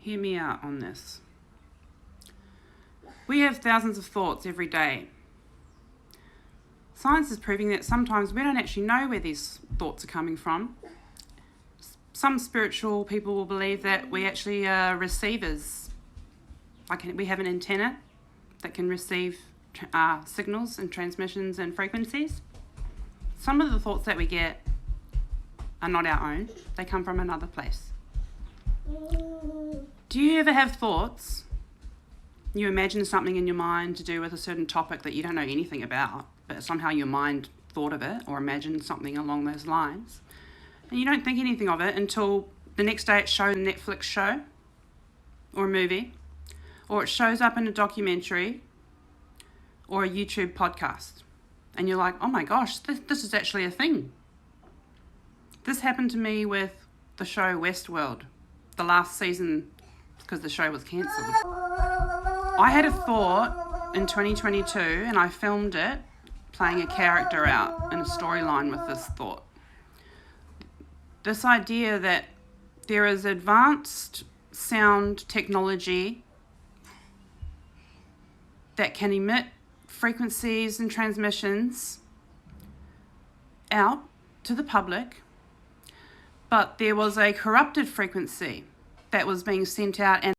Hear me out on this. We have thousands of thoughts every day. Science is proving that sometimes we don't actually know where these thoughts are coming from. Some spiritual people will believe that we actually are receivers. Like we have an antenna that can receive signals and transmissions and frequencies. Some of the thoughts that we get are not our own. They come from another place. Do you ever have thoughts? You imagine something in your mind to do with a certain topic that you don't know anything about, but somehow your mind thought of it or imagined something along those lines. And you don't think anything of it until the next day it's shown on a Netflix show or a movie, or it shows up in a documentary or a YouTube podcast. And you're like, oh my gosh, this is actually a thing. This happened to me with the show Westworld, the last season, because the show was cancelled. I had a thought in 2022 and I filmed it playing a character out in a storyline with this thought. This idea that there is advanced sound technology that can emit frequencies and transmissions out to the public, but there was a corrupted frequency that was being sent out, and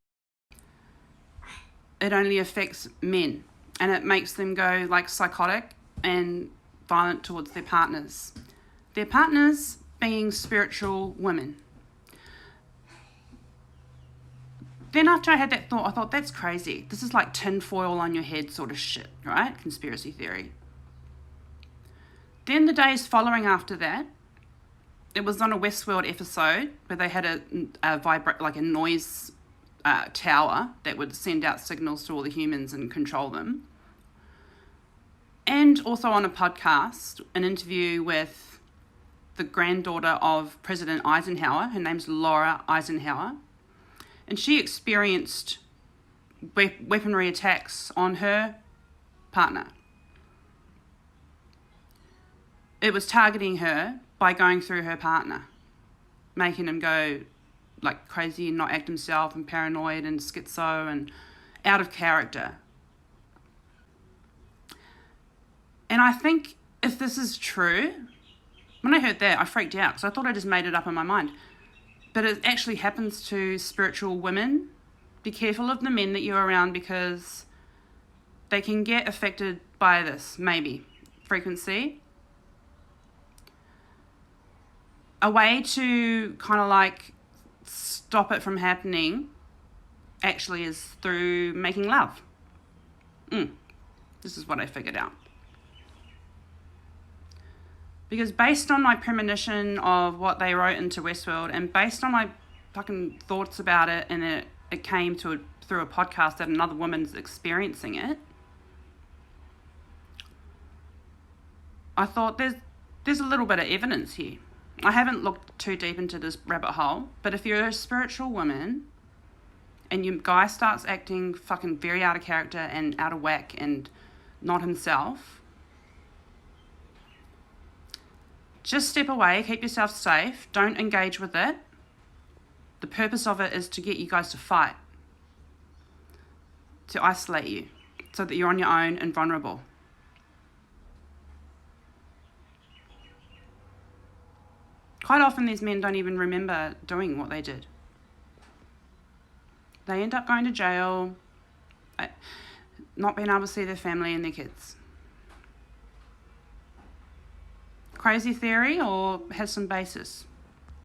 it only affects men, and it makes them go like psychotic and violent towards their partners. Their partners being spiritual women. Then after I had that thought, I thought, that's crazy. This is like tinfoil on your head sort of shit, right? Conspiracy theory. Then the days following after that, it was on a Westworld episode where they had a noise tower that would send out signals to all the humans and control them. And also on a podcast, an interview with the granddaughter of President Eisenhower. Her name's Laura Eisenhower. And she experienced weaponry attacks on her partner. It was targeting her by going through her partner, making him go like crazy and not act himself and paranoid and schizo and out of character. And I think if this is true, when I heard that, I freaked out because I thought I just made it up in my mind. But it actually happens to spiritual women. Be careful of the men that you're around because they can get affected by this, maybe, frequency. A way to kind of like stop it from happening actually is through making love. This is what I figured out. Because based on my premonition of what they wrote into Westworld and based on my fucking thoughts about it, and it came through a podcast that another woman's experiencing it, I thought there's a little bit of evidence here. I haven't looked too deep into this rabbit hole, but if you're a spiritual woman and your guy starts acting fucking very out of character and out of whack and not himself, just step away, keep yourself safe, don't engage with it. The purpose of it is to get you guys to fight, to isolate you, so that you're on your own and vulnerable. Quite often these men don't even remember doing what they did. They end up going to jail, not being able to see their family and their kids. Crazy theory or has some basis?